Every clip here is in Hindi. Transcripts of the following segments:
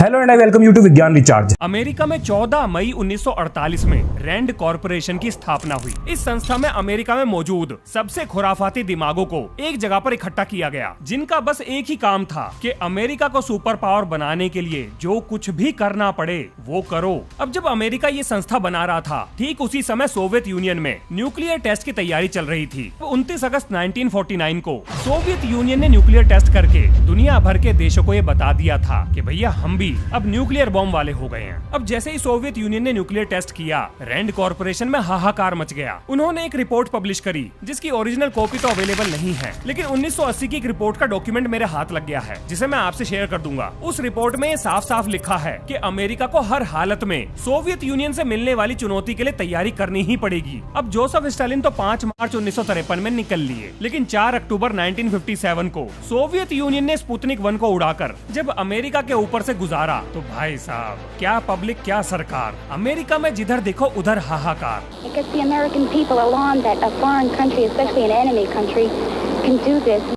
Hello and I welcome you to Vigyan recharge. America में 14 मई 1948 में रैंड कॉरपोरेशन की स्थापना हुई। इस संस्था में अमेरिका में मौजूद सबसे खुराफाती दिमागों को एक जगह पर इकट्ठा किया गया, जिनका बस एक ही काम था कि अमेरिका को सुपर पावर बनाने के लिए जो कुछ भी करना पड़े वो करो। अब जब अमेरिका ये संस्था बना रहा था, ठीक उसी समय सोवियत यूनियन में न्यूक्लियर टेस्ट की तैयारी चल रही थी। 29 अगस्त 1949 को सोवियत यूनियन ने न्यूक्लियर टेस्ट करके दुनिया भर के देशों को ये बता दिया था कि भैया हम भी अब न्यूक्लियर बॉम्ब वाले हो गए हैं। अब जैसे ही सोवियत यूनियन ने न्यूक्लियर टेस्ट किया, रैंड कॉरपोरेशन में हाहाकार मच गया। उन्होंने एक रिपोर्ट पब्लिश करी जिसकी ओरिजिनल कॉपी तो अवेलेबल नहीं है, लेकिन 1980 की एक रिपोर्ट का डॉक्यूमेंट मेरे हाथ लग गया है, जिसे मैं आपसे शेयर कर दूंगा। उस रिपोर्ट में साफ साफ लिखा है कि अमेरिका को हर हालत में सोवियत यूनियन से मिलने वाली चुनौती के लिए तैयारी करनी ही पड़ेगी। अब जोसेफ स्टालिन तो 5 मार्च 1953 में निकल लिए, लेकिन 4 अक्टूबर 1957 को सोवियत यूनियन ने स्पुतनिक 1 को उड़ाकर जब अमेरिका के ऊपर से गुजारा तो भाई साहब, क्या पब्लिक क्या सरकार, अमेरिका में जिधर देखो उधर हाहाकार।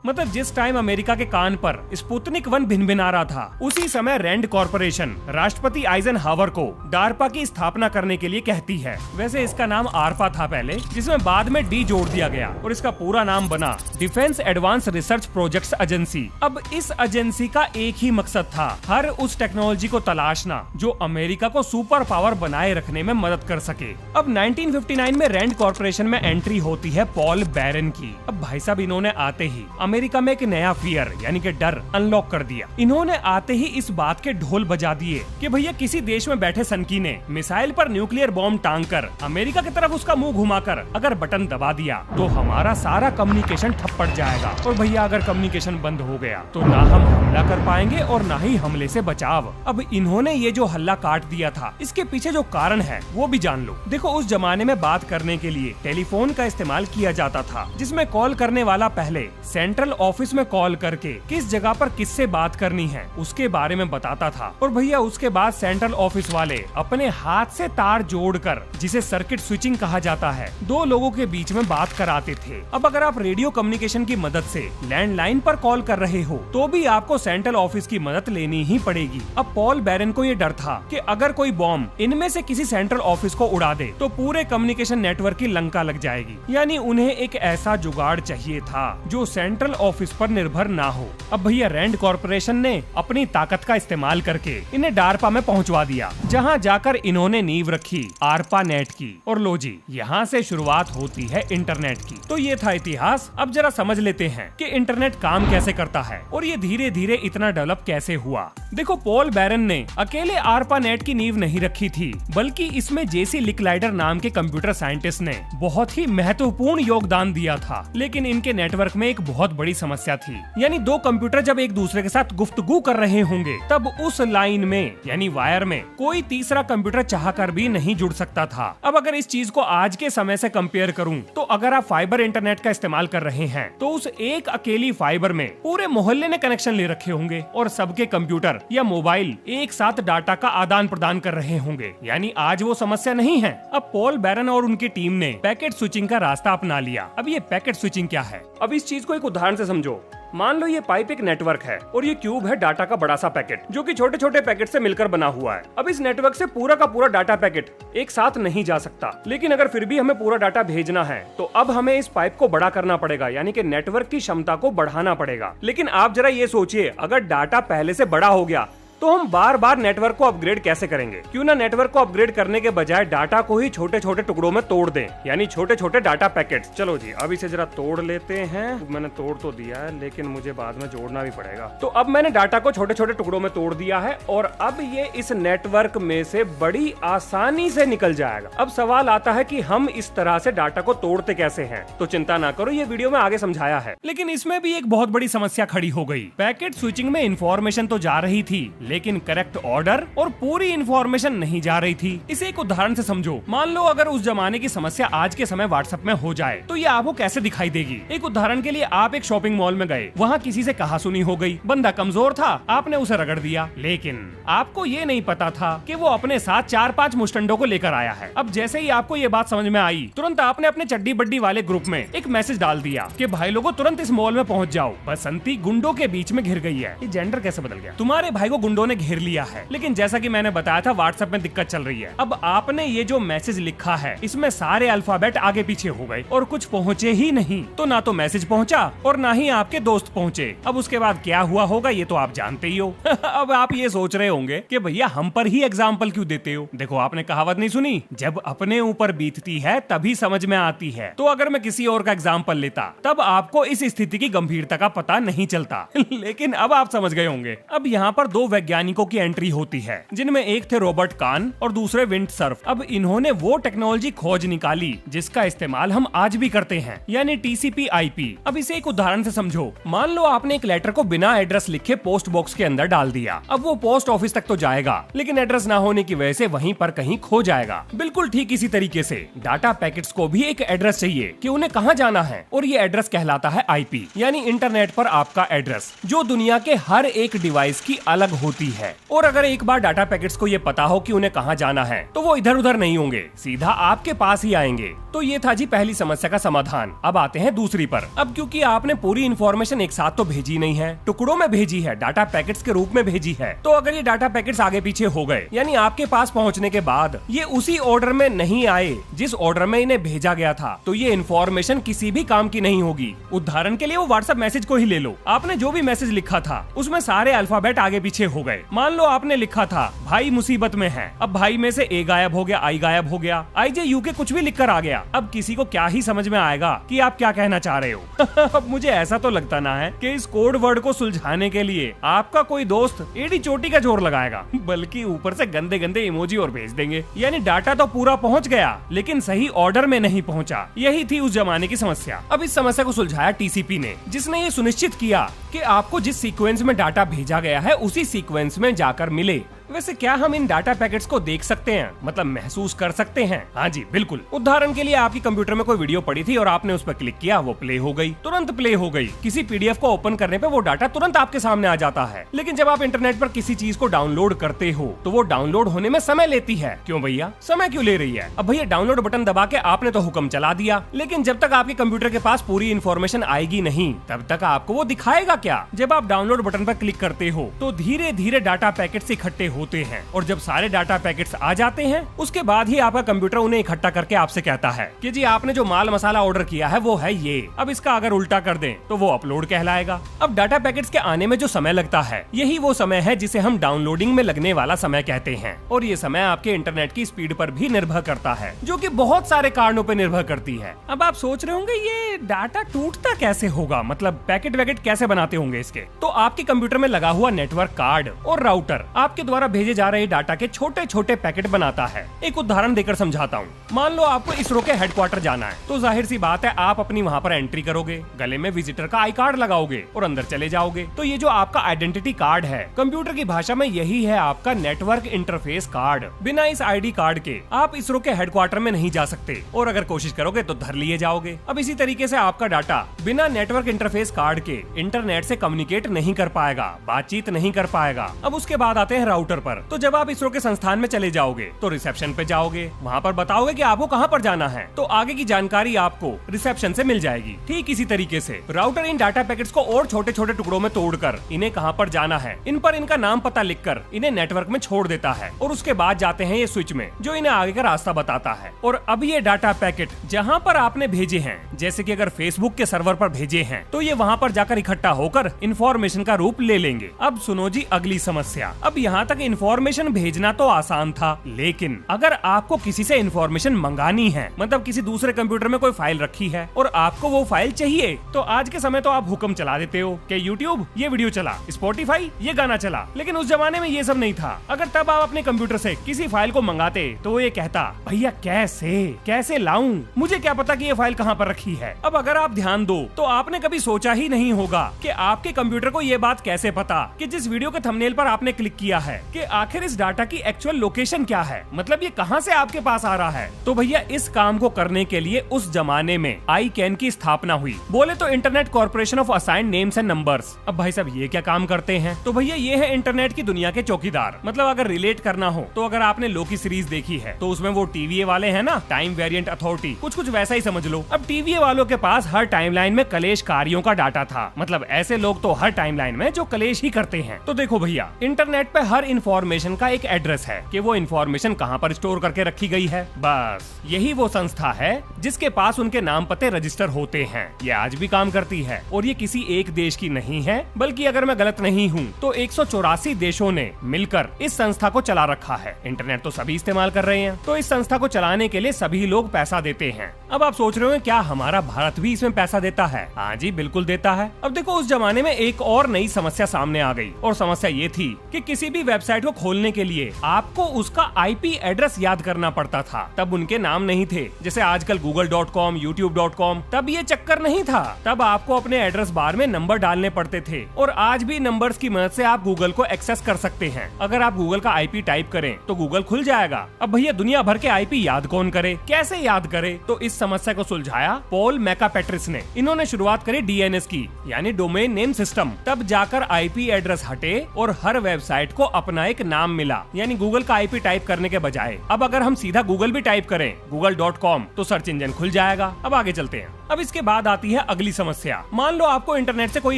मतलब जिस टाइम अमेरिका के कान पर स्पुतनिक 1 भिनभिना रहा था, उसी समय रैंड कॉरपोरेशन राष्ट्रपति आइजनहावर को डार्पा की स्थापना करने के लिए कहती है। वैसे इसका नाम आरपा था पहले, जिसमें बाद में डी जोड़ दिया गया और इसका पूरा नाम बना defence advance research projects agency. अब इस एजेंसी का एक ही मकसद था, हर उस टेक्नोलॉजी को तलाशना जो अमेरिका को सुपर पावर बनाए रखने में मदद कर सके। अब 1959 में रैंड कॉरपोरेशन में एंट्री होती है पॉल बैरन की। अब भाई साहब, इन्होंने आते ही अमेरिका में एक नया फियर यानी कि डर अनलॉक कर दिया। इन्होंने आते ही इस बात के ढोल बजा दिए कि भैया किसी देश में बैठे सनकी ने मिसाइल पर न्यूक्लियर बॉम्ब टांग कर अमेरिका की तरफ उसका मुंह घुमाकर अगर बटन दबा दिया तो हमारा सारा कम्युनिकेशन ठप पड़ जाएगा। और भैया अगर कम्युनिकेशन बंद हो गया तो ना हम हमला कर पाएंगे और ना ही हमले से बचाव। अब इन्होंने ये जो हल्ला काट दिया था, इसके पीछे जो कारण है वो भी जान लो। देखो, उस जमाने में बात करने के लिए टेलीफोन का इस्तेमाल किया जाता था, जिसमें कॉल करने वाला पहले सेंट्रल ऑफिस में कॉल करके किस जगह पर किससे बात करनी है उसके बारे में बताता था। और भैया उसके बाद सेंट्रल ऑफिस वाले अपने हाथ से तार जोड़कर, जिसे सर्किट स्विचिंग कहा जाता है, 2 लोगों के बीच में बात कराते थे। अब अगर आप रेडियो कम्युनिकेशन की मदद से लैंडलाइन पर कॉल कर रहे हो तो भी आपको सेंट्रल ऑफिस की मदद लेनी ही पड़ेगी। अब पॉल बैरन को ये डर था कि अगर कोई बॉम्ब इनमें से किसी सेंट्रल ऑफिस को उड़ा दे तो पूरे कम्युनिकेशन नेटवर्क की लंका लग जाएगी। यानी उन्हें एक ऐसा जुगाड़ चाहिए था जो सेंट्रल ऑफिस पर निर्भर ना हो। अब भैया रैंड कॉरपोरेशन ने अपनी ताकत का इस्तेमाल करके इन्हें डार्पा में पहुंचवा दिया, जहां जाकर इन्होंने नींव रखी आरपा नेट की। और लो जी, यहाँ से शुरुआत होती है इंटरनेट की। तो ये था इतिहास। अब जरा समझ लेते हैं कि इंटरनेट काम कैसे करता है और ये धीरे धीरे इतना डेवलप कैसे हुआ। देखो, पॉल बैरन ने अकेले आरपा नेट की नींव नहीं रखी थी, बल्कि इसमें जेसी लिकलाइडर नाम के कंप्यूटर साइंटिस्ट ने बहुत ही महत्वपूर्ण योगदान दिया था। लेकिन इनके नेटवर्क में एक बहुत बड़ी समस्या थी, यानी 2 कंप्यूटर जब एक दूसरे के साथ गुफ्तगू कर रहे होंगे तब उस लाइन में यानी वायर में कोई तीसरा कंप्यूटर चाहकर भी नहीं जुड़ सकता था। अब अगर इस चीज को आज के समय से कंपेयर करूं तो अगर आप फाइबर इंटरनेट का इस्तेमाल कर रहे हैं तो उस एक अकेली फाइबर में पूरे मोहल्ले ने कनेक्शन ले रखे होंगे और सबके कंप्यूटर या मोबाइल एक साथ डाटा का आदान प्रदान कर रहे होंगे। यानी आज वो समस्या नहीं है। अब पॉल बैरन और उनकी टीम ने पैकेट स्विचिंग का रास्ता अपना लिया। अब ये पैकेट स्विचिंग क्या है? अब इस चीज को एक उदाहरण से समझो। मान लो ये पाइप एक नेटवर्क है और ये क्यूब है डाटा का बड़ा सा पैकेट, जो कि छोटे छोटे पैकेट से मिलकर बना हुआ है। अब इस नेटवर्क से पूरा का पूरा डाटा पैकेट एक साथ नहीं जा सकता, लेकिन अगर फिर भी हमें पूरा डाटा भेजना है तो अब हमें इस पाइप को बड़ा करना पड़ेगा, यानी कि नेटवर्क की क्षमता को बढ़ाना पड़ेगा। लेकिन आप जरा ये सोचिए, अगर डाटा पहले से बड़ा हो गया तो हम बार बार नेटवर्क को अपग्रेड कैसे करेंगे? क्यों ना नेटवर्क को अपग्रेड करने के बजाय डाटा को ही छोटे छोटे टुकड़ों में तोड़ दें, यानी छोटे छोटे डाटा पैकेट्स। चलो जी, अब इसे जरा तोड़ लेते हैं। मैंने तोड़ तो दिया है, लेकिन मुझे बाद में जोड़ना भी पड़ेगा। तो अब मैंने डाटा को छोटे छोटे टुकड़ों में तोड़ दिया है और अब ये इस नेटवर्क में से बड़ी आसानी से निकल जाएगा। अब सवाल आता है कि हम इस तरह से डाटा को तोड़ते कैसे हैं? तो चिंता ना करो, ये वीडियो में आगे समझाया है। लेकिन इसमें भी एक बहुत बड़ी समस्या खड़ी हो गई। पैकेट स्विचिंग में इंफॉर्मेशन तो जा रही थी, लेकिन करेक्ट ऑर्डर और पूरी इंफॉर्मेशन नहीं जा रही थी। इसे एक उदाहरण से समझो। मान लो अगर उस जमाने की समस्या आज के समय व्हाट्सएप में हो जाए तो ये आपको कैसे दिखाई देगी? एक उदाहरण के लिए, आप एक शॉपिंग मॉल में गए, वहाँ किसी से कहा सुनी हो गई, बंदा कमजोर था, आपने उसे रगड़ दिया, लेकिन आपको ये नहीं पता था कि वो अपने साथ 4-5 मुस्टंडों को लेकर आया है। अब जैसे ही आपको ये बात समझ में आई, तुरंत आपने अपने चड्डी बड्डी वाले ग्रुप में एक मैसेज डाल दिया कि भाई लोगों तुरंत इस मॉल में पहुंच जाओ, बसंती गुंडों के बीच में घिर गई है। ये जेंडर कैसे बदल गया? तुम्हारे भाई को गुंडों बंदों ने घेर लिया है। लेकिन जैसा कि मैंने बताया था, व्हाट्सएप में दिक्कत चल रही है। अब आपने ये जो मैसेज लिखा है इसमें सारे अल्फाबेट आगे पीछे हो गए और कुछ पहुँचे ही नहीं। तो ना तो मैसेज पहुँचा और ना ही आपके दोस्त पहुँचे। अब उसके बाद क्या हुआ होगा ये तो आप जानते ही हो। अब आप ये सोच रहे होंगे कि भैया हम पर ही एग्जाम्पल क्यों देते हो। देखो, आपने कहावत नहीं सुनी, जब अपने ऊपर बीतती है तभी समझ में आती है। तो अगर मैं किसी और का एग्जाम्पल लेता तब आपको इस स्थिति की गंभीरता का पता नहीं चलता। लेकिन अब आप समझ गए होंगे। अब यहाँ पर दो वैज्ञानिकों की एंट्री होती है, जिनमें एक थे रॉबर्ट कान और दूसरे विंडसर्फ। अब इन्होंने वो टेक्नोलॉजी खोज निकाली जिसका इस्तेमाल हम आज भी करते हैं, यानी TCP/IP। अब इसे एक उदाहरण से समझो। मान लो आपने एक लेटर को बिना एड्रेस लिखे पोस्ट बॉक्स के अंदर डाल दिया। अब वो पोस्ट ऑफिस तक तो जाएगा, लेकिन एड्रेस ना होने की वजह से वहीं पर कहीं खो जाएगा। बिल्कुल ठीक इसी तरीके से डाटा पैकेट्स को भी एक एड्रेस चाहिए कि उन्हें कहाँ जाना है, और ये एड्रेस कहलाता है IP, यानी इंटरनेट पर आपका एड्रेस, जो दुनिया के हर एक डिवाइस की अलग होती है। और अगर एक बार डाटा पैकेट्स को ये पता हो कि उन्हें कहाँ जाना है तो वो इधर उधर नहीं होंगे, सीधा आपके पास ही आएंगे। तो ये था जी पहली समस्या का समाधान। अब आते हैं दूसरी पर। अब क्योंकि आपने पूरी इन्फॉर्मेशन एक साथ तो भेजी नहीं है, टुकड़ों में भेजी है, डाटा पैकेट्स के रूप में भेजी है, तो अगर ये डाटा पैकेट्स आगे पीछे हो गए, यानी आपके पास पहुंचने के बाद ये उसी ऑर्डर में नहीं आए जिस ऑर्डर में इन्हें भेजा गया था, तो ये इन्फॉर्मेशन किसी भी काम की नहीं होगी। उदाहरण के लिए वो व्हाट्सएप मैसेज को ही ले लो। आपने जो भी मैसेज लिखा था उसमें सारे अल्फाबेट आगे पीछे हो गए। मान लो आपने लिखा था भाई मुसीबत में है, अब भाई में से A गायब हो गया, I गायब हो गया, IJUK कुछ भी लिखकर आ गया। अब किसी को क्या ही समझ में आएगा कि आप क्या कहना चाह रहे हो। अब मुझे ऐसा तो लगता ना है कि इस कोड वर्ड को सुलझाने के लिए आपका कोई दोस्त एड़ी चोटी का जोर लगाएगा, बल्कि ऊपर से गंदे गंदे इमोजी और भेज देंगे। यानी डाटा तो पूरा पहुंच गया लेकिन सही ऑर्डर में नहीं पहुंचा। यही थी उस जमाने की समस्या। अब इस समस्या को सुलझाया TCP ने, जिसने ये सुनिश्चित किया कि आपको जिस सीक्वेंस में डाटा भेजा गया है उसी सीक्वेंस में जाकर मिले। वैसे क्या हम इन डाटा पैकेट्स को देख सकते हैं, मतलब महसूस कर सकते हैं? हाँ जी बिल्कुल। उदाहरण के लिए आपकी कंप्यूटर में कोई वीडियो पड़ी थी और आपने उस पर क्लिक किया, वो प्ले हो गई, तुरंत प्ले हो गई। किसी PDF को ओपन करने पे वो डाटा तुरंत आपके सामने आ जाता है। लेकिन जब आप इंटरनेट पर किसी चीज को डाउनलोड करते हो तो वो डाउनलोड होने में समय लेती है। क्यों भैया, समय क्यों ले रही है? अब भैया डाउनलोड बटन दबा के आपने तो हुक्म चला दिया, लेकिन जब तक आपके कंप्यूटर के पास पूरी इन्फॉर्मेशन आएगी नहीं तब तक आपको वो दिखाएगा क्या? जब आप डाउनलोड बटन पर क्लिक करते हो तो धीरे धीरे डाटा पैकेट्स इकट्ठे होते हैं, और जब सारे डाटा पैकेट्स आ जाते हैं उसके बाद ही आपका कंप्यूटर उन्हें इकट्ठा करके आपसे कहता है कि जी आपने जो माल मसाला ऑर्डर किया है वो है ये। अब इसका अगर उल्टा कर दें तो वो अपलोड कहलाएगा। अब डाटा पैकेट्स के आने में जो समय लगता है यही वो समय है जिसे हम डाउनलोडिंग में लगने वाला समय कहते हैं, और ये समय आपके इंटरनेट की स्पीड पर भी निर्भर करता है, जो कि बहुत सारे कारणों पर निर्भर करती है। अब आप सोच रहे होंगे ये डाटा टूटता कैसे होगा, मतलब पैकेट वैकेट कैसे बनाते होंगे इसके। तो आपके कंप्यूटर में लगा हुआ नेटवर्क कार्ड और राउटर आपके द्वारा भेजे जा रहे डाटा के छोटे छोटे पैकेट बनाता है। एक उदाहरण देकर समझाता हूँ। मान लो आपको इसरो के हेडक्वार्टर जाना है, तो जाहिर सी बात है आप अपनी वहाँ पर एंट्री करोगे, गले में विजिटर का आई कार्ड लगाओगे और अंदर चले जाओगे। तो ये जो आपका आइडेंटिटी कार्ड है, कंप्यूटर की भाषा में यही है आपका नेटवर्क इंटरफेस कार्ड। बिना इस ID कार्ड के आप इसरो के हेडक्वार्टर में नहीं जा सकते, और अगर कोशिश करोगे तो धर लिए जाओगे। अब इसी तरीके से आपका डाटा बिना नेटवर्क इंटरफेस कार्ड के इंटरनेट से कम्युनिकेट नहीं कर पाएगा, बातचीत नहीं कर पाएगा। अब उसके बाद आते हैं राउटर पर। तो जब आप इसरो के संस्थान में चले जाओगे तो रिसेप्शन पे जाओगे, वहाँ पर बताओगे कि आपको कहाँ पर जाना है, तो आगे की जानकारी आपको रिसेप्शन से मिल जाएगी। ठीक इसी तरीके से राउटर इन डाटा पैकेट्स को और छोटे छोटे टुकड़ों में तोड़कर इन्हें कहाँ पर जाना है, इन पर इनका नाम पता लिखकर इन्हें नेटवर्क में छोड़ देता है, और उसके बाद जाते हैं ये स्विच में जो इन्हें आगे का रास्ता बताता है। और अब ये डाटा पैकेट जहाँ पर आपने भेजे हैं, जैसे कि अगर फेसबुक के सर्वर पर भेजे हैं, तो ये वहाँ पर जाकर इकट्ठा होकर इन्फॉर्मेशन का रूप ले लेंगे। अब सुनो जी अगली समस्या। अब यहाँ तक इन्फॉर्मेशन भेजना तो आसान था, लेकिन अगर आपको किसी से इन्फॉर्मेशन मंगानी है, मतलब किसी दूसरे कंप्यूटर में कोई फाइल रखी है और आपको वो फाइल चाहिए, तो आज के समय तो आप हुक्म चला देते हो कि YouTube ये वीडियो चला, Spotify ये गाना चला। लेकिन उस जमाने में ये सब नहीं था। अगर तब आप अपने कंप्यूटर से किसी फाइल को मंगाते तो वो ये कहता, भैया कैसे लाऊं, मुझे क्या पता कि ये फाइल कहाँ पर रखी है। अब अगर आप ध्यान दो तो आपने कभी सोचा ही नहीं होगा कि आपके कंप्यूटर को ये बात कैसे पता कि जिस वीडियो के थंबनेल पर आपने क्लिक किया है कि आखिर इस डाटा की एक्चुअल लोकेशन क्या है, मतलब ये कहां से आपके पास आ रहा है। तो भैया इस काम को करने के लिए उस जमाने में ICANN की स्थापना हुई, बोले तो internet corporation of assigned names and numbers. अब भाई साहब ये क्या काम करते हैं? तो भैया ये है इंटरनेट की दुनिया के चौकीदार। मतलब अगर रिलेट करना हो तो अगर आपने लोकी सीरीज देखी है तो उसमें वो TVA वाले हैं ना, टाइम वेरिएंट अथॉरिटी, कुछ वैसा ही समझ लो। अब TVA वालों के पास हर टाइमलाइन में कलेशकारियों का डाटा था, मतलब ऐसे लोग तो हर टाइमलाइन में जो कलेश ही करते हैं। तो देखो भैया, इंटरनेट पे हर इंफॉर्मेशन का एक एड्रेस है कि वो इंफॉर्मेशन कहां पर स्टोर करके रखी गई है। बस यही वो संस्था है जिसके पास उनके नाम पते रजिस्टर होते हैं। ये आज भी काम करती है और ये किसी एक देश की नहीं है, बल्कि अगर मैं गलत नहीं हूँ तो 184 देशों ने मिलकर इस संस्था को चला रखा है। इंटरनेट तो सभी इस्तेमाल कर रहे हैं, तो इस संस्था को चलाने के लिए सभी लोग पैसा देते हैं। अब आप सोच रहे हो क्या हमारा भारत भी इसमें पैसा देता है? हाँ जी, बिल्कुल देता है। अब देखो, उस जमाने में एक और नई समस्या सामने आ गई, और समस्या ये थी कि किसी भी वेबसाइट को खोलने के लिए आपको उसका IP एड्रेस याद करना पड़ता था। तब उनके नाम नहीं थे जैसे आजकल google.com, youtube.com। तब ये चक्कर नहीं था। तब आपको अपने एड्रेस बार में नंबर डालने पड़ते थे, और आज भी नंबर्स की मदद से आप गूगल को एक्सेस कर सकते हैं। अगर आप गूगल का IP टाइप करें तो गूगल खुल जाएगा। अब भैया दुनिया भर के IP याद कौन करे, कैसे याद करे? तो इस समस्या को सुलझाया पॉल मैकापेट्रिस ने। इन्होंने शुरुआत करी DNS की, यानी डोमेन नेम सिस्टम। तब जाकर IP एड्रेस हटे और हर वेबसाइट को अपना एक नाम मिला, यानी गूगल का IP टाइप करने के बजाय अब अगर हम सीधा गूगल भी टाइप करें google.com तो सर्च इंजन खुल जाएगा। अब आगे चलते हैं। अब इसके बाद आती है अगली समस्या। मान लो आपको इंटरनेट से कोई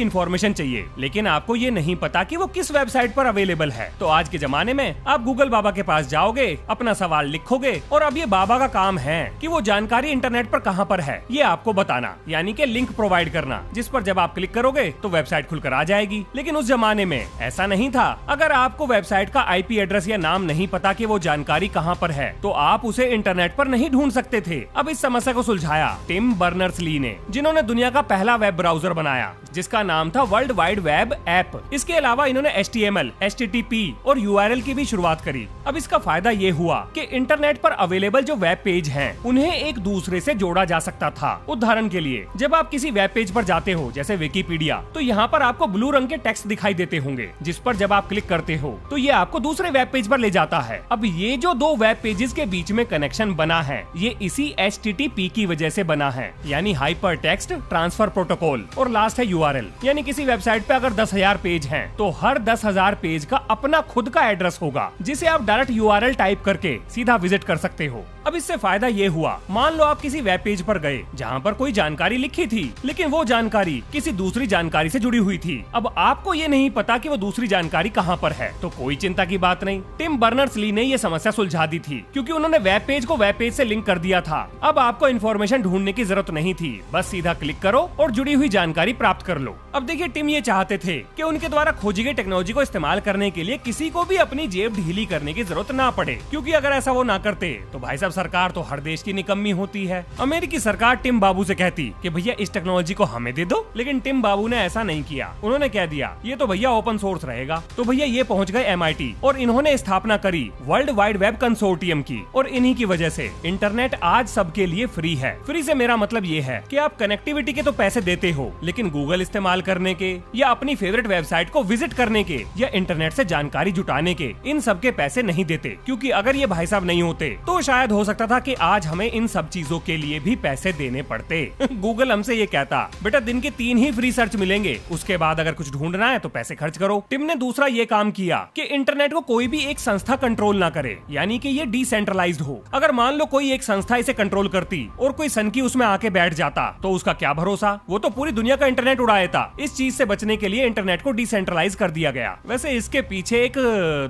इन्फॉर्मेशन चाहिए, लेकिन आपको ये नहीं पता कि वो किस वेबसाइट पर अवेलेबल है। तो आज के जमाने में आप गूगल बाबा के पास जाओगे, अपना सवाल लिखोगे, और अब ये बाबा का काम है कि वो जानकारी इंटरनेट पर कहां पर है ये आपको बताना, यानी कि लिंक प्रोवाइड करना, जिस पर जब आप क्लिक करोगे तो वेबसाइट खुलकर आ जाएगी। लेकिन उस जमाने में ऐसा नहीं था। अगर आपको वेबसाइट का IP एड्रेस या नाम नहीं पता कि वो जानकारी कहां पर है, तो आप उसे इंटरनेट पर नहीं ढूंढ सकते थे। अब इस समस्या को सुलझाया टिम बर्नर्स-ली ने, जिन्होंने दुनिया का पहला वेब ब्राउजर बनाया जिसका नाम था वर्ल्ड वाइड वेब ऐप। इसके अलावा इन्होंने HTML, HTTP और URL की भी शुरुआत करी। अब इसका फायदा ये हुआ कि इंटरनेट पर अवेलेबल जो वेब पेज हैं, उन्हें एक दूसरे से जोड़ा जा सकता था। उदाहरण के लिए, जब आप किसी वेब पेज पर जाते हो जैसे विकिपीडिया, तो यहाँ पर आपको ब्लू रंग के टेक्स्ट दिखाई देते होंगे, जिस पर जब आप क्लिक करते हो तो ये आपको दूसरे वेब पेज पर ले जाता है। अब ये जो दो वेब पेजेस के बीच में कनेक्शन बना है, ये इसी HTTP की वजह से बना है, यानी हाइपर टेक्स्ट ट्रांसफर प्रोटोकॉल। और लास्ट है URL, यानी किसी वेबसाइट पे अगर 10,000 पेज हैं, तो हर 10,000 पेज का अपना खुद का एड्रेस होगा, जिसे आप डायरेक्ट URL टाइप करके सीधा विजिट कर सकते हो। अब इससे फायदा ये हुआ, मान लो आप किसी वेब पेज पर गए जहाँ पर कोई जानकारी लिखी थी, लेकिन वो जानकारी किसी दूसरी जानकारी से जुड़ी हुई थी। अब आपको ये नहीं पता कि वो दूसरी जानकारी कहाँ पर है, तो कोई चिंता की बात नहीं। टिम बर्नर्स-ली ने ये समस्या सुलझा दी थी, क्योंकि उन्होंने वेब पेज को वेब पेज से लिंक कर दिया था। अब आपको इन्फॉर्मेशन ढूंढने की जरूरत नहीं थी, बस सीधा क्लिक करो और जुड़ी हुई जानकारी प्राप्त कर लो। अब देखिए, टिम ये चाहते थे कि उनके द्वारा खोजी गई टेक्नोलॉजी को इस्तेमाल करने के लिए किसी को भी अपनी जेब ढीली करने की जरूरत ना पड़े, क्योंकि अगर ऐसा वो ना करते तो भाई साहब सरकार तो हर देश की निकम्मी होती है। अमेरिकी सरकार टिम बाबू से कहती कि भैया इस टेक्नोलॉजी को हमें दे दो, लेकिन टिम बाबू ने ऐसा नहीं किया। उन्होंने कह दिया ये तो भैया ओपन सोर्स रहेगा। तो भैया ये पहुंच गए MIT और इन्होंने स्थापना करी वर्ल्ड वाइड वेब कंसोर्टियम की, और इन्हीं की वजह से इंटरनेट आज सबके लिए फ्री है। फ्री से मेरा मतलब ये है कि आप कनेक्टिविटी के तो पैसे देते हो, लेकिन गूगल इस्तेमाल करने के या अपनी फेवरेट वेबसाइट को विजिट करने के या इंटरनेट से जानकारी जुटाने के, इन सब के पैसे नहीं देते। क्योंकि अगर ये भाई साहब नहीं होते तो शायद हो सकता था कि आज हमें इन सब चीजों के लिए भी पैसे देने पड़ते। गूगल हमसे ये कहता बेटा दिन के 3 ही फ्री सर्च मिलेंगे, उसके बाद अगर कुछ ढूंढना है तो पैसे खर्च करो। टिम ने दूसरा ये काम किया कि इंटरनेट को कोई भी एक संस्था कंट्रोल ना करे, यानी कि ये डिसेंट्रलाइज्ड हो। अगर मान लो कोई एक संस्था इसे कंट्रोल करती और कोई सनकी उसमें आके बैठ जाता, तो उसका क्या भरोसा, वो तो पूरी दुनिया का इंटरनेट उड़ा देता। इस चीज से बचने के लिए इंटरनेट को डिसेंट्रलाइज कर दिया गया। वैसे इसके पीछे एक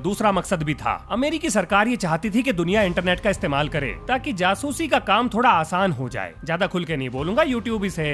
दूसरा मकसद भी था। अमेरिकी सरकार ये चाहती थी कि दुनिया इंटरनेट का इस्तेमाल करे ताकि जासूसी का काम थोड़ा आसान हो जाए। ज्यादा खुल के नहीं बोलूंगा, यूट्यूब इसे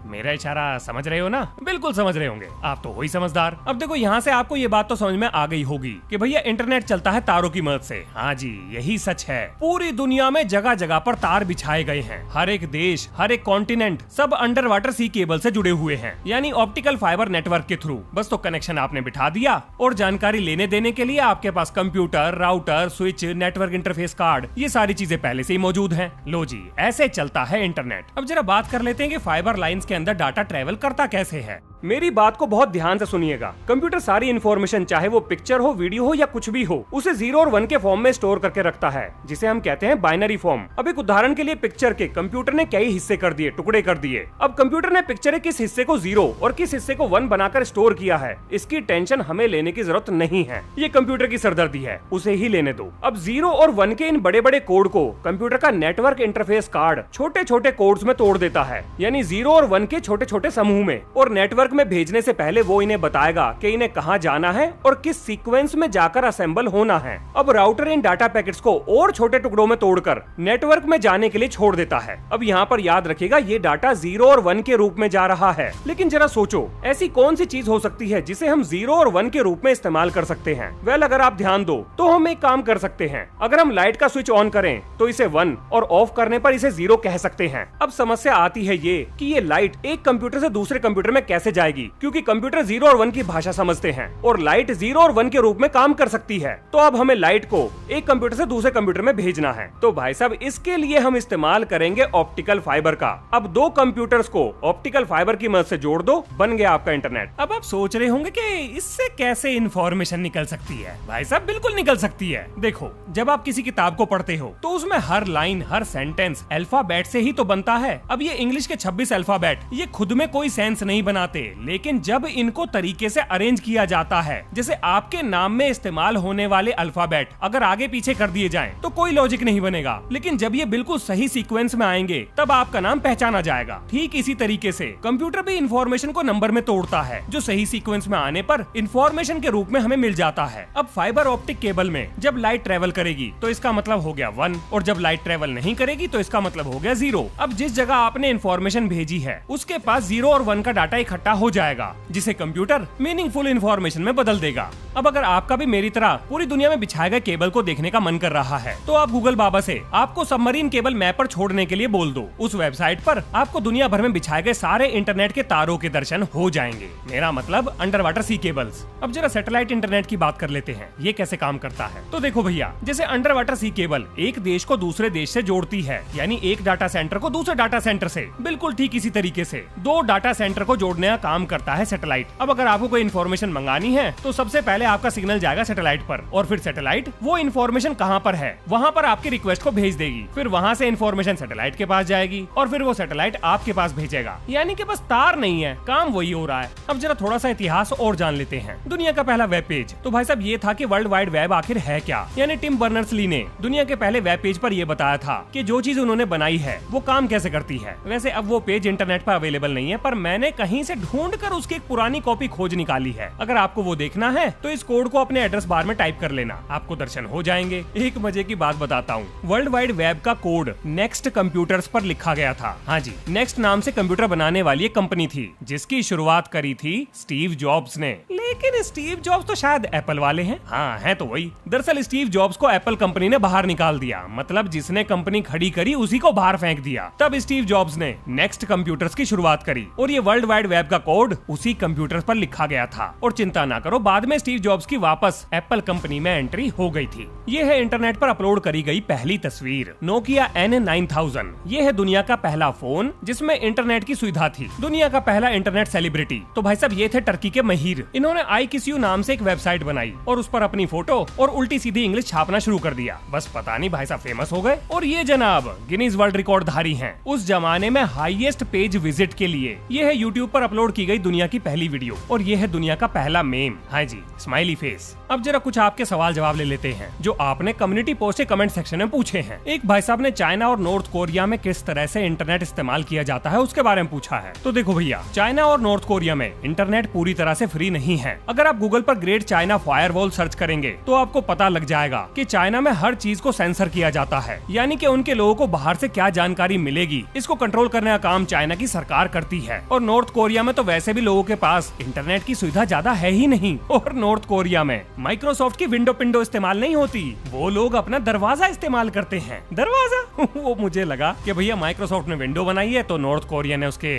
मेरा इशारा समझ रहे हो ना? बिल्कुल समझ रहे होंगे, आप तो वही समझदार। अब देखो, यहाँ से आपको ये बात तो समझ में आ गई होगी कि भैया इंटरनेट चलता है तारों की मदद से। हाँ जी, यही सच है। पूरी दुनिया में जगह जगह पर तार बिछाए गए हैं। हर एक देश, हर एक कॉन्टिनेंट, सब अंडर वाटर सी केबल से जुड़े हुए हैं, यानी ऑप्टिकल फाइबर नेटवर्क के थ्रू। बस तो कनेक्शन आपने बिठा दिया और जानकारी लेने देने के लिए आपके पास computer, router, switch, network interface card, ये सारी चीजें पहले से ही मौजूद हैं। लो जी, ऐसे चलता है इंटरनेट। अब जरा बात कर लेते हैं कि फाइबर लाइंस के अंदर डाटा ट्रेवल करता कैसे है। मेरी बात को बहुत ध्यान से सुनिएगा। कंप्यूटर सारी इन्फॉर्मेशन, चाहे वो पिक्चर हो, वीडियो हो या कुछ भी हो, उसे 0 और 1 के फॉर्म में स्टोर करके रखता है, जिसे हम कहते हैं बाइनरी फॉर्म। अब एक उदाहरण के लिए पिक्चर के कंप्यूटर ने कई हिस्से कर दिए, टुकड़े कर दिए। अब कंप्यूटर ने पिक्चर के किस हिस्से को 0 और किस हिस्से को 1 बनाकर स्टोर किया है, इसकी टेंशन हमें लेने की जरूरत नहीं है। ये कंप्यूटर की सरदर्दी है, उसे ही लेने दो। अब 0 और 1 के इन बड़े बड़े कोड को कंप्यूटर का नेटवर्क इंटरफेस कार्ड छोटे छोटे कोड्स में तोड़ देता है, यानी 0 और 1 के छोटे छोटे समूह में, और नेटवर्क में भेजने से पहले वो इन्हें बताएगा कि इन्हें कहां जाना है और किस सीक्वेंस में जाकर असेंबल होना है। अब राउटर इन डाटा पैकेट्स को और छोटे टुकड़ों में तोड़कर नेटवर्क में जाने के लिए छोड़ देता है। अब यहाँ पर याद रखिएगा, ये डाटा 0 और 1 के रूप में जा रहा है, लेकिन जरा सोचो ऐसी कौन सी चीज हो सकती है जिसे हम 0 और 1 के रूप में इस्तेमाल कर सकते हैं। वेल, अगर आप ध्यान दो तो हम एक काम कर सकते हैं। अगर हम लाइट का स्विच ऑन करें तो इसे 1 और ऑफ करने पर इसे 0 कह सकते हैं। अब समस्या आती है ये कि ये लाइट एक कंप्यूटर से दूसरे कंप्यूटर में कैसे जाएगी, क्योंकि कंप्यूटर 0 और 1 की भाषा समझते हैं और लाइट 0 और 1 के रूप में काम कर सकती है। तो अब हमें लाइट को एक कंप्यूटर से दूसरे कंप्यूटर में भेजना है, तो भाई साहब इसके लिए हम इस्तेमाल करेंगे ऑप्टिकल फाइबर का। अब दो कंप्यूटर्स को ऑप्टिकल फाइबर की मदद से जोड़ दो, बन गया आपका इंटरनेट। अब आप सोच रहे होंगे कि इससे कैसे इंफॉर्मेशन निकल सकती है। भाई साहब बिल्कुल निकल सकती है। देखो, जब आप किसी किताब को पढ़ते हो तो उसमें हर लाइन, हर सेंटेंस अल्फाबेट से ही तो बनता है। अब ये इंग्लिश के 26 अल्फाबेट ये खुद में कोई सेंस नहीं बनाते, लेकिन जब इनको तरीके से अरेंज किया जाता है, जैसे आपके नाम में इस्तेमाल होने वाले अल्फाबेट अगर आगे पीछे कर दिए जाएं तो कोई लॉजिक नहीं बनेगा, लेकिन जब ये बिल्कुल सही सीक्वेंस में आएंगे तब आपका नाम पहचाना जाएगा। ठीक इसी तरीके से कंप्यूटर भी इंफॉर्मेशन को नंबर में तोड़ता है, जो सही सीक्वेंस में आने पर इंफॉर्मेशन के रूप में हमें मिल जाता है। अब फाइबर ऑप्टिक केबल में जब लाइट ट्रेवल करेगी तो इसका मतलब हो गया 1, और जब लाइट ट्रेवल नहीं करेगी तो इसका मतलब हो गया 0। अब जिस जगह आपने इंफॉर्मेशन भेजी है उसके पास 0 और 1 का डाटा इकट्ठा हो जाएगा, जिसे कंप्यूटर मीनिंगफुल इंफॉर्मेशन में बदल देगा। अब अगर आपका भी मेरी तरह पूरी दुनिया में बिछाए गए केबल को देखने का मन कर रहा है तो आप गूगल बाबा से आपको सबमरीन केबल मैप पर छोड़ने के लिए बोल दो। उस वेबसाइट पर आपको दुनिया भर में बिछाए गए सारे इंटरनेट के तारों के दर्शन हो जाएंगे, मेरा मतलब अंडर वाटर सी केबल्स। अब जरा सैटेलाइट इंटरनेट की बात कर लेते हैं, ये कैसे काम करता है। तो देखो भैया, जैसे अंडर वाटर सी केबल एक देश को दूसरे देश से जोड़ती है, यानी एक डाटा सेंटर को दूसरे डाटा सेंटर से, बिल्कुल ठीक इसी तरीके से दो डाटा सेंटर को जोड़ने का काम करता है सैटेलाइट। अब अगर आपको कोई इन्फॉर्मेशन मंगानी है तो सबसे पहले आपका सिग्नल जाएगा सैटेलाइट पर, और फिर सैटेलाइट वो इन्फॉर्मेशन कहाँ पर है वहाँ पर आपकी रिक्वेस्ट को भेज देगी। फिर वहाँ से इन्फॉर्मेशन सैटेलाइट के पास जाएगी और फिर वो सैटेलाइट आपके पास भेजेगा, यानी कि बस तार नहीं है, काम वही हो रहा है। अब जरा थोड़ा सा इतिहास और जान लेते हैं। दुनिया का पहला वेब पेज तो भाई साहब ये था कि वर्ल्ड वाइड वेब आखिर है क्या, यानी टिम बर्नर्स-ली ने दुनिया के पहले वेब पेज पर यह बताया था कि जो चीज उन्होंने बनाई है वो काम कैसे करती है। वैसे अब वो पेज इंटरनेट पर अवेलेबल नहीं है, पर मैंने कहीं से ढूंढ कर उसकी एक पुरानी कॉपी खोज निकाली है। अगर आपको वो देखना है तो इस कोड को अपने एड्रेस बार में टाइप कर लेना, आपको दर्शन हो जाएंगे। एक मजे की बात बताता हूँ, वर्ल्ड वाइड वेब का कोड नेक्स्ट कंप्यूटर्स पर लिखा गया था। हाँ जी, नेक्स्ट नाम से कंप्यूटर बनाने वाली एक कंपनी थी जिसकी शुरुआत करी थी स्टीव जॉब्स ने। लेकिन स्टीव जॉब्स तो शायद एप्पल वाले हैं। हाँ, है तो वही। दरअसल स्टीव जॉब्स को एप्पल कंपनी ने बाहर निकाल दिया, मतलब जिसने कंपनी खड़ी करी उसी को बाहर फेंक दिया। तब स्टीव जॉब्स ने नेक्स्ट कंप्यूटर्स की शुरुआत करी और ये वर्ल्ड वाइड वेब का कोड उसी कंप्यूटर पर लिखा गया था। और चिंता ना करो, बाद में स्टीव जॉब्स की वापस एप्पल कंपनी में एंट्री हो गई थी। ये है इंटरनेट पर अपलोड करी गई पहली तस्वीर, नोकिया N9000। ये है दुनिया का पहला फोन जिसमें इंटरनेट की सुविधा थी। दुनिया का पहला इंटरनेट सेलिब्रिटी तो भाई साहब ये थे टर्की के महिर। इन्होंने iKissYou नाम से एक वेबसाइट बनाई और उस पर अपनी फोटो और उल्टी सीधी इंग्लिश छापना शुरू कर दिया। बस पता नहीं भाई साहब फेमस हो गए। और ये जनाब गिनीज वर्ल्ड रिकॉर्ड धारी हैं उस जमाने में हाईएस्ट पेज विजिट के लिए। ये है यूट्यूब पर अपलोड की गई दुनिया की पहली वीडियो और ये है दुनिया का पहला मेम। हाँ जी, स्माइली फेस। अब जरा कुछ आपके सवाल जवाब ले लेते हैं जो आपने कम्युनिटी पोस्ट के कमेंट सेक्शन में पूछे हैं। एक भाई साहब ने चाइना और नॉर्थ कोरिया में किस तरह से इंटरनेट इस्तेमाल किया जाता है उसके बारे में पूछा है। तो देखो भैया, चाइना और नॉर्थ कोरिया में इंटरनेट पूरी तरह से फ्री नहीं है। अगर आप गूगल पर ग्रेट चाइना फायरवॉल सर्च करेंगे तो आपको पता लग जाएगा कि चाइना में हर चीज को सेंसर किया जाता है, यानी कि उनके लोगों को बाहर से क्या जानकारी मिलेगी इसको कंट्रोल करने का काम चाइना की सरकार करती है। और नॉर्थ कोरिया में तो वैसे भी लोगों के पास इंटरनेट की सुविधा ज्यादा है ही नहीं। और नॉर्थ कोरिया में माइक्रोसॉफ्ट की विंडो पिंडो इस्तेमाल नहीं होती, वो लोग अपना दरवाजा इस्तेमाल करते हैं। दरवाजा वो मुझे लगा कि भैया माइक्रोसॉफ्ट ने विंडो बनाई है तो नॉर्थ कोरिया ने उसके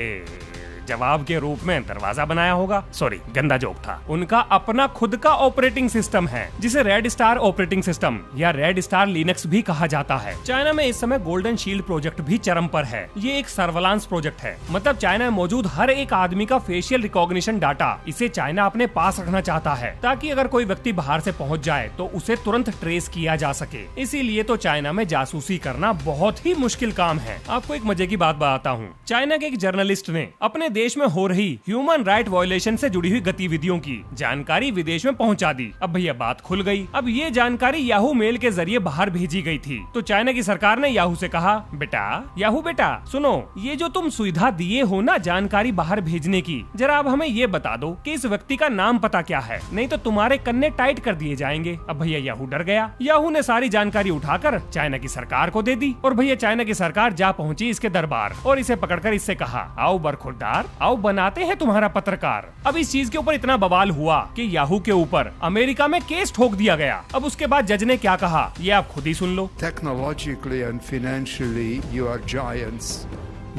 जवाब के रूप में दरवाजा बनाया होगा। सॉरी, गंदा जोक था। उनका अपना खुद का ऑपरेटिंग सिस्टम है जिसे रेड स्टार ऑपरेटिंग सिस्टम या रेड स्टार लिनक्स भी कहा जाता है। चाइना में इस समय गोल्डन शील्ड प्रोजेक्ट भी चरम पर है। ये एक सर्वेलांस प्रोजेक्ट है, मतलब चाइना में मौजूद हर एक आदमी का फेशियल रिकॉग्निशन डाटा इसे चाइना अपने पास रखना चाहता है, ताकि अगर कोई व्यक्ति बाहर से पहुंच जाए तो उसे तुरंत ट्रेस किया जा सके। इसीलिए तो चाइना में जासूसी करना बहुत ही मुश्किल काम है। आपको एक मजे की बात बताता हूँ। चाइना के एक जर्नलिस्ट ने अपने देश में हो रही ह्यूमन राइट वायलेशन से जुड़ी हुई गतिविधियों की जानकारी विदेश में पहुंचा दी। अब भैया बात खुल गई। अब ये जानकारी याहू मेल के जरिए बाहर भेजी गई थी। तो चाइना की सरकार ने याहू से कहा, याहू बेटा सुनो, ये जो तुम सुविधा दिए हो ना जानकारी बाहर भेजने की, जरा अब हमें ये बता दो कि इस व्यक्ति का नाम पता क्या है, नहीं तो तुम्हारे कन्ने टाइट कर दिए जाएंगे। अब भैया याहू डर गया। याहू ने सारी जानकारी उठाकर चाइना की सरकार को दे दी और भैया चाइना की सरकार जा पहुंची इसके दरबार और इसे पकड़कर इससे कहा, आओ बरखुरदार, आओ बनाते हैं तुम्हारा पत्रकार। अब इस चीज के ऊपर इतना बवाल हुआ कि याहू के ऊपर अमेरिका में केस ठोक दिया गया। अब उसके बाद जज ने क्या कहा ये आप खुद ही सुन लो। Technologically and financially you are giants,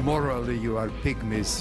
morally you are pygmies.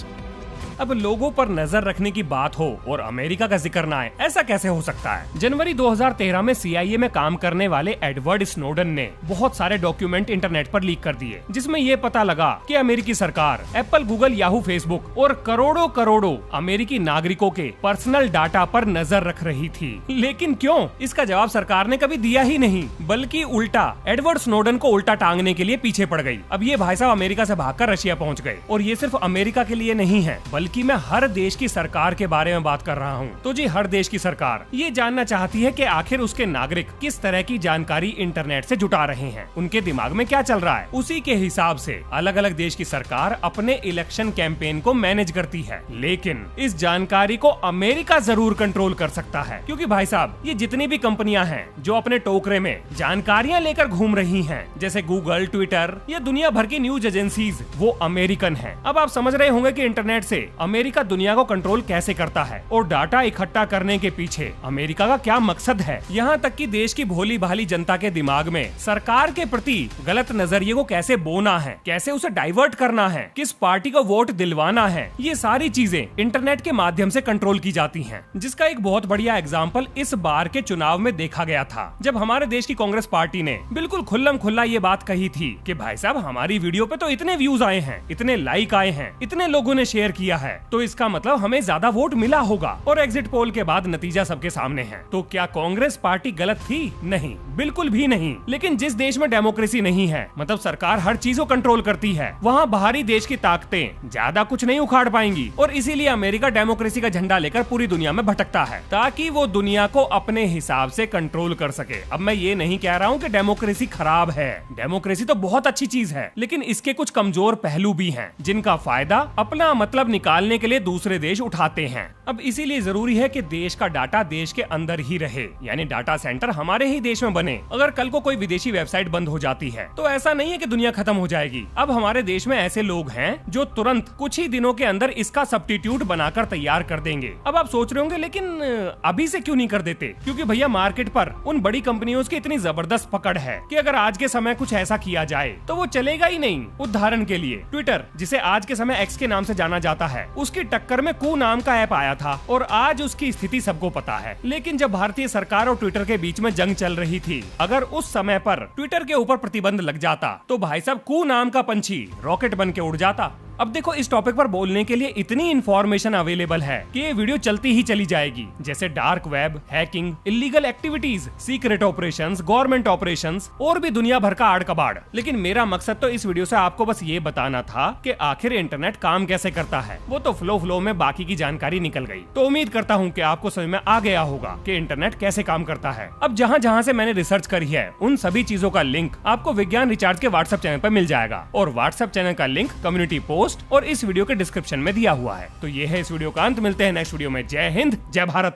अब लोगों पर नजर रखने की बात हो और अमेरिका का जिक्र ना आए, ऐसा कैसे हो सकता है। जनवरी 2013 में CIA में काम करने वाले एडवर्ड स्नोडन ने बहुत सारे डॉक्यूमेंट इंटरनेट पर लीक कर दिए, जिसमें ये पता लगा कि अमेरिकी सरकार एप्पल, गूगल, याहू, फेसबुक और करोड़ों करोड़ों अमेरिकी नागरिकों के पर्सनल डाटा पर नजर रख रही थी। लेकिन क्यों, इसका जवाब सरकार ने कभी दिया ही नहीं, बल्कि उल्टा एडवर्ड स्नोडन को उल्टा टांगने के लिए पीछे पड़ गई। अब ये भाई साहब अमेरिका से भागकर रशिया पहुंच गए और ये सिर्फ अमेरिका के लिए नहीं है, कि मैं हर देश की सरकार के बारे में बात कर रहा हूँ। तो जी हर देश की सरकार ये जानना चाहती है कि आखिर उसके नागरिक किस तरह की जानकारी इंटरनेट से जुटा रहे हैं, उनके दिमाग में क्या चल रहा है। उसी के हिसाब से अलग अलग देश की सरकार अपने इलेक्शन कैंपेन को मैनेज करती है। लेकिन इस जानकारी को अमेरिका जरूर कंट्रोल कर सकता है, क्योंकि भाई साहब ये जितनी भी कंपनियां हैं जो अपने टोकरे में जानकारियां लेकर घूम रही हैं, जैसे गूगल, ट्विटर या दुनिया भर की न्यूज एजेंसीज, वो अमेरिकन है। अब आप समझ रहे होंगे कि इंटरनेट से अमेरिका दुनिया को कंट्रोल कैसे करता है और डाटा इकट्ठा करने के पीछे अमेरिका का क्या मकसद है। यहाँ तक कि देश की भोली भाली जनता के दिमाग में सरकार के प्रति गलत नजरिए को कैसे बोना है, कैसे उसे डाइवर्ट करना है, किस पार्टी को वोट दिलवाना है, ये सारी चीजें इंटरनेट के माध्यम से कंट्रोल की जाती हैं। जिसका एक बहुत बढ़िया एग्जाम्पल इस बार के चुनाव में देखा गया था, जब हमारे देश की कांग्रेस पार्टी ने बिल्कुल खुल्लम खुल्ला ये बात कही थी कि भाई साहब हमारी वीडियो पे तो इतने व्यूज आए हैं, इतने लाइक आए हैं, इतने लोगों ने शेयर किया है, तो इसका मतलब हमें ज्यादा वोट मिला होगा। और एग्जिट पोल के बाद नतीजा सबके सामने है। तो क्या कांग्रेस पार्टी गलत थी? नहीं, बिल्कुल भी नहीं। लेकिन जिस देश में डेमोक्रेसी नहीं है, मतलब सरकार हर चीज को कंट्रोल करती है, वहाँ बाहरी देश की ताकतें ज्यादा कुछ नहीं उखाड़ पाएंगी। और इसीलिए अमेरिका डेमोक्रेसी का झंडा लेकर पूरी दुनिया में भटकता है, ताकि वो दुनिया को अपने हिसाब से कंट्रोल कर सके। अब मैं ये नहीं कह रहा हूँ कि डेमोक्रेसी खराब है, डेमोक्रेसी तो बहुत अच्छी चीज है, लेकिन इसके कुछ कमजोर पहलू भी हैं, जिनका फायदा अपना मतलब निकालने के लिए दूसरे देश उठाते हैं। अब इसीलिए जरूरी है कि देश का डाटा देश के अंदर ही रहे, यानी डाटा सेंटर हमारे ही देश में बने। अगर कल को कोई विदेशी वेबसाइट बंद हो जाती है तो ऐसा नहीं है कि दुनिया खत्म हो जाएगी। अब हमारे देश में ऐसे लोग हैं जो तुरंत कुछ ही दिनों के अंदर इसका सब्स्टिट्यूट बनाकर तैयार कर देंगे। अब आप सोच रहे होंगे लेकिन अभी से क्यों नहीं कर देते? क्योंकि भैया मार्केट पर उन बड़ी कंपनियों की इतनी जबरदस्त पकड़ है कि अगर आज के समय कुछ ऐसा किया जाए तो वो चलेगा ही नहीं। उदाहरण के लिए ट्विटर, जिसे आज के समय एक्स के नाम से जाना जाता है, उसकी टक्कर में कू नाम का ऐप आया था और आज उसकी स्थिति सबको पता है। लेकिन जब भारतीय सरकार और ट्विटर के बीच में जंग चल रही थी, अगर उस समय पर ट्विटर के ऊपर प्रतिबंध लग जाता तो भाई साहब कू नाम का पंछी रॉकेट बन के उड़ जाता। अब देखो इस टॉपिक पर बोलने के लिए इतनी इन्फॉर्मेशन अवेलेबल है कि ये वीडियो चलती ही चली जाएगी, जैसे dark web, hacking, illegal activities, secret operations, government operations और भी दुनिया भर का आड़ कबाड़। लेकिन मेरा मकसद तो इस वीडियो से आपको बस ये बताना था कि आखिर इंटरनेट काम कैसे करता है। वो तो फ्लो में बाकी की जानकारी निकल गई। तो उम्मीद करता हूँ कि आपको समझ में आ गया होगा कि इंटरनेट कैसे काम करता है। अब जहाँ जहाँ से मैंने रिसर्च करी है उन सभी चीजों का लिंक आपको विज्ञान रिचार्ज के व्हाट्सएप चैनल पर मिल जाएगा, और व्हाट्सएप चैनल का लिंक कम्युनिटी पोस्ट और इस वीडियो के डिस्क्रिप्शन में दिया हुआ है। तो ये है इस वीडियो का अंत। मिलते हैं नेक्स्ट वीडियो में। जय हिंद, जय भारत।